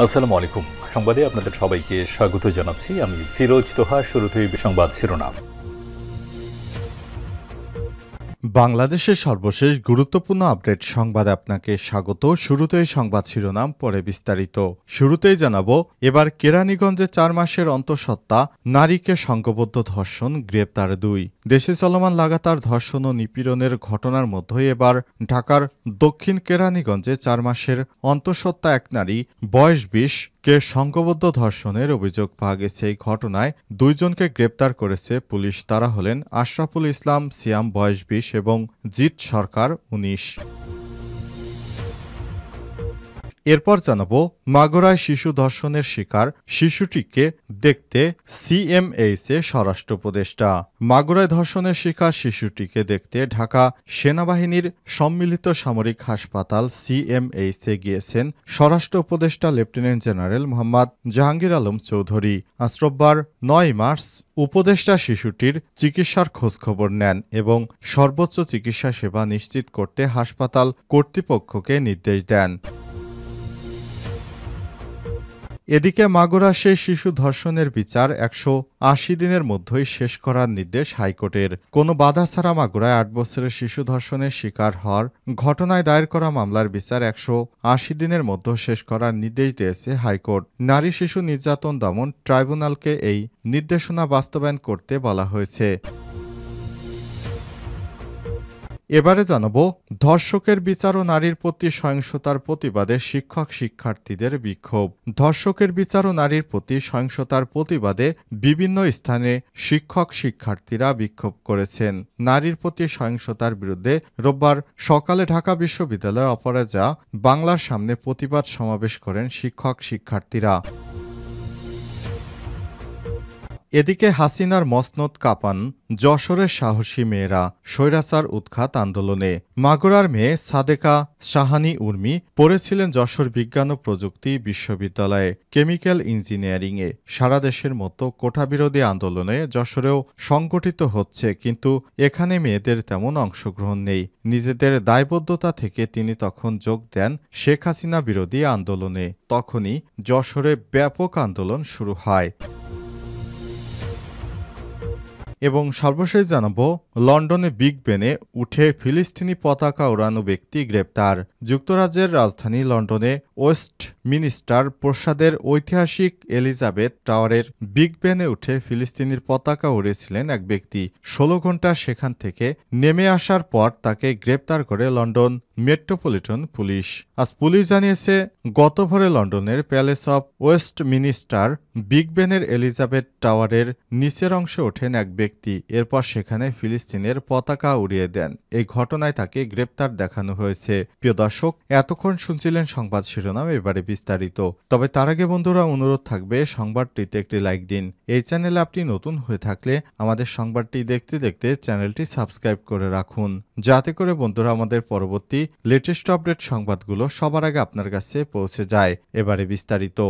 আসসালামু আলাইকুম। সংবাদে আপনাদের সবাইকে স্বাগত জানাচ্ছি। আমি ফিরোজ তোহা। শুরুতেই সংবাদ শিরোনাম। বাংলাদেশের সর্বশেষ গুরুত্বপূর্ণ আপডেট সংবাদে আপনাকে স্বাগত। শুরুতেই সংবাদ শিরোনাম, পরে বিস্তারিত। শুরুতেই জানাবো, এবার কেরানীগঞ্জে ৪ মাসের অন্তঃসত্ত্বা নারীকে সংঘবদ্ধ ধর্ষণ, গ্রেপ্তার ২। দেশে চলমান লাগাতার ধর্ষণ ও নিপীড়নের ঘটনার মধ্যে এবার ঢাকার দক্ষিণ কেরানীগঞ্জে ৪ মাসের অন্তঃসত্ত্বা এক নারী, বয়স ২০, কে সংঘবদ্ধ ধর্ষণের অভিযোগ পাওয়া গেছে। এই ঘটনায় ২ জনকে গ্রেপ্তার করেছে পুলিশ। তারা হলেন আশরাফুল ইসলাম সিয়াম, বয়স ২০, এবং জিৎ সরকার, ১৯। এরপর জানাবো, মাগুরায় শিশু ধর্ষণের শিকার শিশুটিকে দেখতে সিএমএইচে স্বরাষ্ট্র উপদেষ্টা। মাগুরায় ধর্ষণের শিকার শিশুটিকে দেখতে ঢাকা সেনাবাহিনীর সম্মিলিত সামরিক হাসপাতাল সিএমএইচে গিয়েছেন স্বরাষ্ট্র উপদেষ্টা লেফটেন্যান্ট জেনারেল মোহাম্মদ জাহাঙ্গীর আলম চৌধুরী। আজ রোববার ৯ মার্চ উপদেষ্টা শিশুটির চিকিৎসার খোঁজখবর নেন এবং সর্বোচ্চ চিকিৎসা সেবা নিশ্চিত করতে হাসপাতাল কর্তৃপক্ষকে নির্দেশ দেন। এদিকে মাগুরা সেই শিশু ধর্ষণের বিচার ১৮০ দিনের মধ্যেই শেষ করার নির্দেশ হাইকোর্টের। কোনো বাধা ছাড়া মাগুরায় ৮ বছরের শিশু ধর্ষণের শিকার হওয়ার ঘটনায় দায়ের করা মামলার বিচার ১৮০ দিনের মধ্যে শেষ করার নির্দেশ দিয়েছে হাইকোর্ট। নারী শিশু নির্যাতন দমন ট্রাইব্যুনালকে এই নির্দেশনা বাস্তবায়ন করতে বলা হয়েছে। এবারে জানাবো, ধর্ষকের বিচার ও নারীর প্রতি সহিংসতার প্রতিবাদে শিক্ষক শিক্ষার্থীদের বিক্ষোভ। ধর্ষকের বিচার ও নারীর প্রতি সহিংসতার প্রতিবাদে বিভিন্ন স্থানে শিক্ষক শিক্ষার্থীরা বিক্ষোভ করেছেন। নারীর প্রতি সহিংসতার বিরুদ্ধে রোববার সকালে ঢাকা বিশ্ববিদ্যালয়ের অপরাজা বাংলার সামনে প্রতিবাদ সমাবেশ করেন শিক্ষক শিক্ষার্থীরা। এদিকে হাসিনার মসনদ কাঁপান যশোরের সাহসী মেয়েরা, স্বৈরাচার উৎখাত আন্দোলনে। মাগুরার মেয়ে সাদেকা সাহানি উর্মি পড়েছিলেন যশোর বিজ্ঞান ও প্রযুক্তি বিশ্ববিদ্যালয়ে কেমিক্যাল ইঞ্জিনিয়ারিংয়ে। সারা দেশের মতো কোটাবিরোধী আন্দোলনে যশোরেও সংগঠিত হচ্ছে, কিন্তু এখানে মেয়েদের তেমন অংশগ্রহণ নেই। নিজেদের দায়বদ্ধতা থেকে তিনি তখন যোগ দেন শেখ হাসিনা বিরোধী আন্দোলনে। তখনই যশোরে ব্যাপক আন্দোলন শুরু হয়। এবং সর্বশেষ জানাবো, লন্ডনে বিগ বেনে উঠে ফিলিস্তিনি পতাকা ওড়ানো ব্যক্তি গ্রেপ্তার। যুক্তরাজ্যের রাজধানী লন্ডনে ওয়েস্ট মিনিস্টার প্রাসাদের ঐতিহাসিক এলিজাবেথ টাওয়ারের বিগ বেনে উঠে ফিলিস্তিনির পতাকা উড়িয়েছিলেন এক ব্যক্তি। ১৬ ঘণ্টা সেখান থেকে নেমে আসার পর তাকে গ্রেপ্তার করে লন্ডন মেট্রোপলিটন পুলিশ। আজ পুলিশ জানিয়েছে, গত ভোরে লন্ডনের Palace of Westminster Big বেনের এলিজাবেথ টাওয়ারের নিচের অংশে ওঠেন এক ব্যক্তি। এরপর সেখানে ফিলিস্তিনের পতাকা উড়িয়ে দেন। এই ঘটনায় তাকে গ্রেপ্তার দেখানো হয়েছে। প্রিয় দর্শক, এতক্ষণ শুনছিলেন সংবাদ শিরোনাম, এবারে বিস্তারিত। তবে তার আগে বন্ধুরা, অনুরোধ থাকবে সংবাদটিতে একটি লাইক দিন। এই চ্যানেলে আপনি নতুন হয়ে থাকলে আমাদের সংবাদটি দেখতে দেখতে চ্যানেলটি সাবস্ক্রাইব করে রাখুন, যাতে করে বন্ধুরা আমাদের পরবর্তী লেটেস্ট আপডেট সংবাদগুলো সবার আগে আপনার কাছে পৌঁছে যায়। এবারে বিস্তারিত।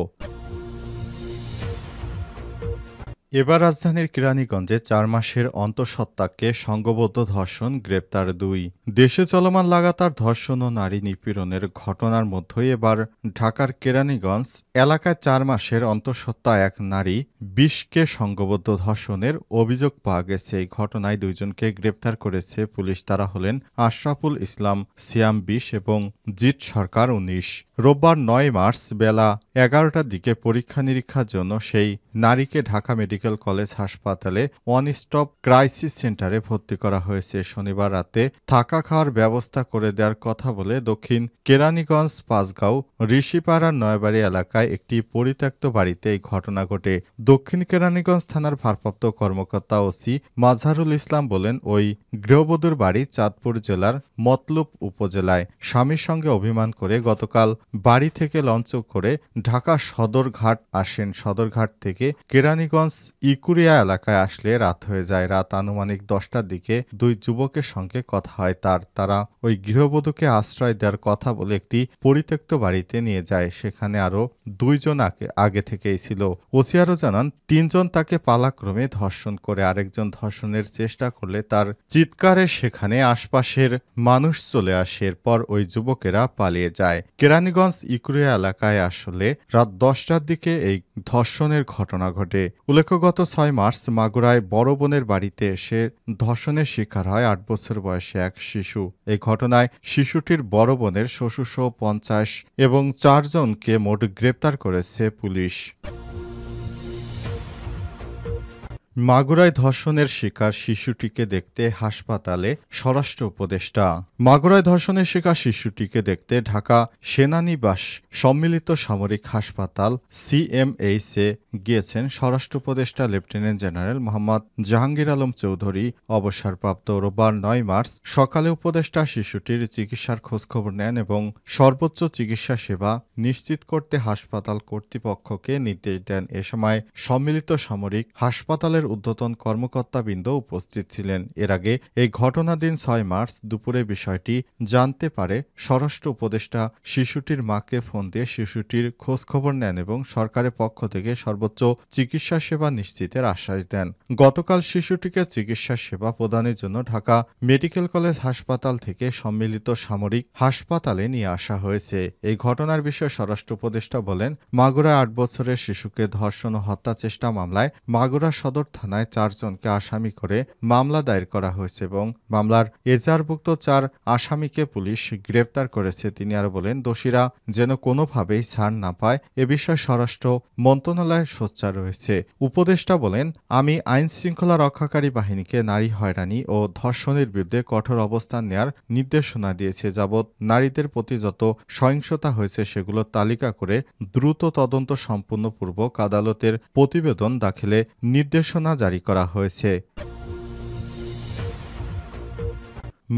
এবার রাজধানীর কেরানীগঞ্জে ৪ মাসের অন্তঃসত্ত্বাকে সংঘবদ্ধ ধর্ষণ, গ্রেপ্তার ২। দেশে চলমান লাগাতার ধর্ষণ ও নারী নিপীড়নের ঘটনার মধ্যেই এবার ঢাকার কেরানীগঞ্জ এলাকায় ৪ মাসের অন্তঃসত্ত্বা এক নারী ২০কে সংঘবদ্ধ ধর্ষণের অভিযোগ পাওয়া গেছে। এই ঘটনায় ২ জনকে গ্রেপ্তার করেছে পুলিশ। তারা হলেন আশরাফুল ইসলাম সিয়াম, ২০, এবং জিৎ সরকার, ১৯। রোববার ৯ মার্চ বেলা ১১টার দিকে পরীক্ষা নিরীক্ষার জন্য সেই নারীকে ঢাকা মেডিকেল কলেজ হাসপাতালে ওয়ান স্টপ ক্রাইসিস সেন্টারে ভর্তি করা হয়েছে। শনিবার রাতে থাকা খাওয়ার ব্যবস্থা করে দেওয়ার কথা বলে দক্ষিণ কেরানীগঞ্জ পাঁচগাঁও ঋষিপাড়ার নয়বাড়ি এলাকায় একটি পরিত্যক্ত বাড়িতে এই ঘটনা ঘটে। দক্ষিণ কেরানীগঞ্জ থানার ভারপ্রাপ্ত কর্মকর্তা ওসি মাজহারুল ইসলাম বলেন, ওই গৃহবধূর বাড়ি চাঁদপুর জেলার মতলব উপজেলায়। স্বামীর সঙ্গে অভিমান করে গতকাল বাড়ি থেকে লঞ্চ করে ঢাকা সদরঘাট আসেন। সদরঘাট থেকে থেকে কেরানীগঞ্জ ইকুরিয়া এলাকায় আসলে রাত হয়ে যায়। রাত আনুমানিক 10টার দিকে দুই যুবকের সঙ্গে কথা হয় তারা ওই গৃহবধূকে আশ্রয় দেওয়ার কথা বলে একটি পরিত্যক্ত বাড়িতে নিয়ে যায়। সেখানে আরও 2 জন আগে থেকেই ছিল। ওসি আরও জানান 3 জন তাকে পালাক্রমে ধর্ষণ করে, আরেকজন ধর্ষণের চেষ্টা করলে তার চিৎকারে সেখানে আশপাশের মানুষ চলে আসে। এরপর ওই যুবকেরা পালিয়ে যায়। কেরানীগঞ্জ ইকুরিয়া এলাকায় আসলে রাত 10টার দিকে এই ধর্ষণের ঘটনা ঘটে। উল্লেখ্য, গত 6 মার্চ মাগুরায় বড় বোনের বাড়িতে এসে ধর্ষণের শিকার হয় 8 বছর বয়সী এক শিশু। এই ঘটনায় শিশুটির বড় বোনের শ্বশুরসহ 50 এবং 4 জনকে মোট গ্রেপ্তার করেছে পুলিশ। মাগুরায় ধর্ষণের শিকার শিশুটিকে দেখতে হাসপাতালে স্বরাষ্ট্র উপদেষ্টা। মাগুরায় ধর্ষণের শিকার শিশুটিকে দেখতে ঢাকা সেনানিবাস সম্মিলিত সামরিক হাসপাতাল সিএমএইচে গিয়েছেন স্বরাষ্ট্র উপদেষ্টা লেফটেন্যান্ট জেনারেল মোহাম্মদ জাহাঙ্গীর আলম চৌধুরী। অবসরপ্রাপ্ত রোববার 9 মার্চ সকালে উপদেষ্টা শিশুটির চিকিৎসার খোঁজখবর নেন এবং সর্বোচ্চ চিকিৎসা সেবা নিশ্চিত করতে হাসপাতাল কর্তৃপক্ষকে নির্দেশ দেন। এ সময় সম্মিলিত সামরিক হাসপাতালের ঊর্ধ্বতন কর্মকর্তাবৃন্দ উপস্থিত ছিলেন। এর আগে এই ঘটনার দিন 6 মার্চ দুপুরে বিষয়টি জানতে পারে স্বরাষ্ট্র উপদেষ্টা শিশুটির মাকে ফোন দিয়ে শিশুটির খোঁজখবর নেন এবং সরকারের পক্ষ থেকে সর্বোচ্চ চিকিৎসা সেবা নিশ্চিতের আশ্বাস দেন। গতকাল শিশুটিকে চিকিৎসা সেবা প্রদানের জন্য ঢাকা মেডিকেল কলেজ হাসপাতাল থেকে সম্মিলিত সামরিক হাসপাতালে নিয়ে আসা হয়েছে। এই ঘটনার বিষয়ে স্বরাষ্ট্র উপদেষ্টা বলেন, মাগুরায় 8 বছরের শিশুকে ধর্ষণ ও হত্যা চেষ্টা মামলায় মাগুরা সদর থানায় 4 জনকে আসামি করে মামলা দায়ের করা হয়েছে এবং মামলার এজাহারভুক্ত 4 আসামিকে পুলিশ গ্রেপ্তার করেছে। তিনি আরও বলেন, দোষীরা যেন কোনোভাবেই ছাড় না পায় এ বিষয়ে স্বরাষ্ট্র মন্ত্রণালয় সোচ্চার রয়েছে। উপদেষ্টা বলেন, আমি আইন শৃঙ্খলা রক্ষাকারী বাহিনীকে নারী হয়রানি ও ধর্ষণের বিরুদ্ধে কঠোর অবস্থান নেওয়ার নির্দেশনা দিয়েছে। যাবৎ নারীদের প্রতি যত সহিংসতা হয়েছে সেগুলোর তালিকা করে দ্রুত তদন্ত সম্পূর্ণপূর্বক আদালতের প্রতিবেদন দাখিলে নির্দেশনা জারি করা হয়েছে।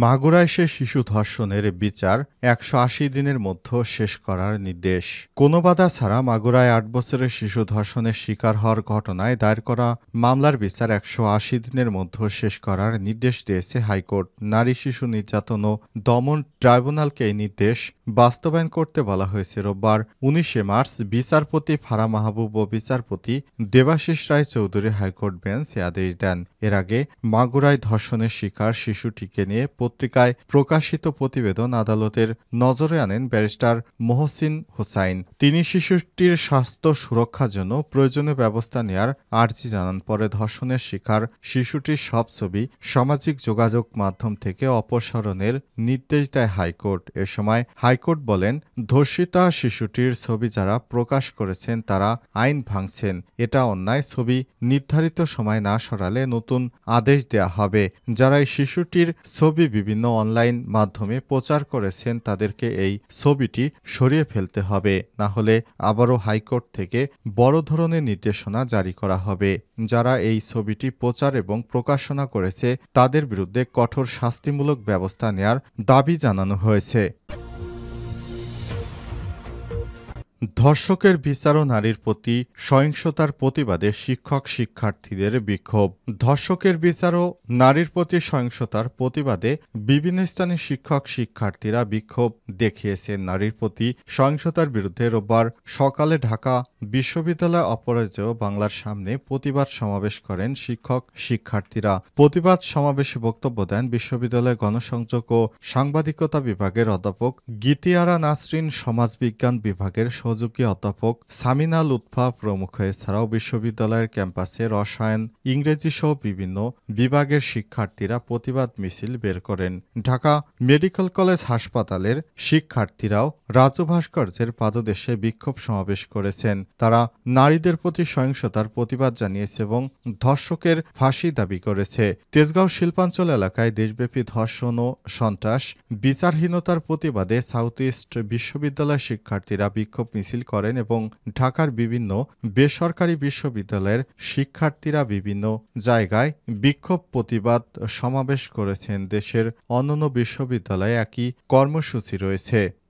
মাগুরায় সে শিশু ধর্ষণের বিচার 180 দিনের মধ্যে শেষ করার নির্দেশ। কোনো বাধা ছাড়া মাগুরায় 8 বছরের শিশু ধর্ষণের শিকার হওয়ার ঘটনায় দায়ের করা মামলার বিচার 180 দিনের মধ্যে শেষ করার নির্দেশ দিয়েছে হাইকোর্ট। নারী শিশু নির্যাতন ও দমন ট্রাইব্যুনালকে এই নির্দেশ বাস্তবায়ন করতে বলা হয়েছে। রোববার 19 মার্চ বিচারপতি ফারা মাহবুব ও বিচারপতি দেবাশিস রায় চৌধুরী হাইকোর্ট বেঞ্চ এ আদেশ দেন। এর আগে মাগুরায় ধর্ষণের শিকার শিশুটিকে নিয়ে পত্রিকায় প্রকাশিত প্রতিবেদন আদালতের নজরে আনেন ব্যারিস্টার মহসিন হোসাইন। তিনি শিশুটির স্বাস্থ্য সুরক্ষার জন্য প্রয়োজনীয় ব্যবস্থা নেয়ার আর্জি জানান। পরে ধর্ষণের শিকার শিশুটির সব ছবি সামাজিক যোগাযোগ মাধ্যম থেকে অপসারণের নির্দেশ দেয় হাইকোর্ট। এ সময় হাইকোর্ট বলেন, ধর্ষিতা শিশুটির ছবি যারা প্রকাশ করেছেন তারা আইন ভাঙছেন। এটা অন্যায়। ছবি নির্ধারিত সময় না সরালে নতুন আদেশ দেয়া হবে। যারা এই শিশুটির ছবি বিভিন্ন অনলাইন মাধ্যমে প্রচার করেছেন তাদেরকে এই ছবিটি সরিয়ে ফেলতে হবে, না হলে আবারও হাইকোর্ট থেকে বড় ধরনের নির্দেশনা জারি করা হবে। যারা এই ছবিটি প্রচার এবং প্রকাশনা করেছে তাদের বিরুদ্ধে কঠোর শাস্তিমূলক ব্যবস্থা নেয়ার দাবি জানানো হয়েছে। ধর্ষকের বিচার ও নারীর প্রতি সহিংসতার প্রতিবাদে শিক্ষক শিক্ষার্থীদের বিক্ষোভ। ধর্ষকের বিচার ও নারীর প্রতি সহিংসতার প্রতিবাদে বিভিন্ন স্থানে শিক্ষক শিক্ষার্থীরা বিক্ষোভ দেখিয়েছেন। নারীর প্রতি সহিংসতার বিরুদ্ধে রোববার সকালে ঢাকা বিশ্ববিদ্যালয় অপরাজেয় বাংলার সামনে প্রতিবাদ সমাবেশ করেন শিক্ষক শিক্ষার্থীরা। প্রতিবাদ সমাবেশে বক্তব্য দেন বিশ্ববিদ্যালয় গণসংযোগ ও সাংবাদিকতা বিভাগের অধ্যাপক গীতিয়ারা নাসরিন, সমাজবিজ্ঞান বিভাগের সহযোগী অধ্যাপক সামিনা লুৎফা প্রমুখ। এছাড়াও বিশ্ববিদ্যালয়ের ক্যাম্পাসে রসায়ন, ইংরেজি সহ বিভিন্ন বিভাগের শিক্ষার্থীরা প্রতিবাদ মিছিল বের করেন। ঢাকা মেডিকেল কলেজ হাসপাতালের শিক্ষার্থীরাও রাজু ভাস্কর্যের পাদদেশে বিক্ষোভ সমাবেশ করেছেন। তারা নারীদের প্রতি সহিংসতার প্রতিবাদ জানিয়েছে এবং ধর্ষকের ফাঁসি দাবি করেছে। তেজগাঁও শিল্পাঞ্চল এলাকায় দেশব্যাপী ধর্ষণ ও সন্ত্রাস বিচারহীনতার প্রতিবাদে সাউথ ইস্ট বিশ্ববিদ্যালয়ের শিক্ষার্থীরা বিক্ষোভ মিছিল করেন এবং ঢাকার বিভিন্ন বেসরকারি বিশ্ববিদ্যালয়ের শিক্ষার্থীরা বিভিন্ন জায়গায় বিক্ষোভ প্রতিবাদ সমাবেশ করেছেন। দেশের অন্যান্য বিশ্ববিদ্যালয়ে একই কর্মসূচি রয়েছে।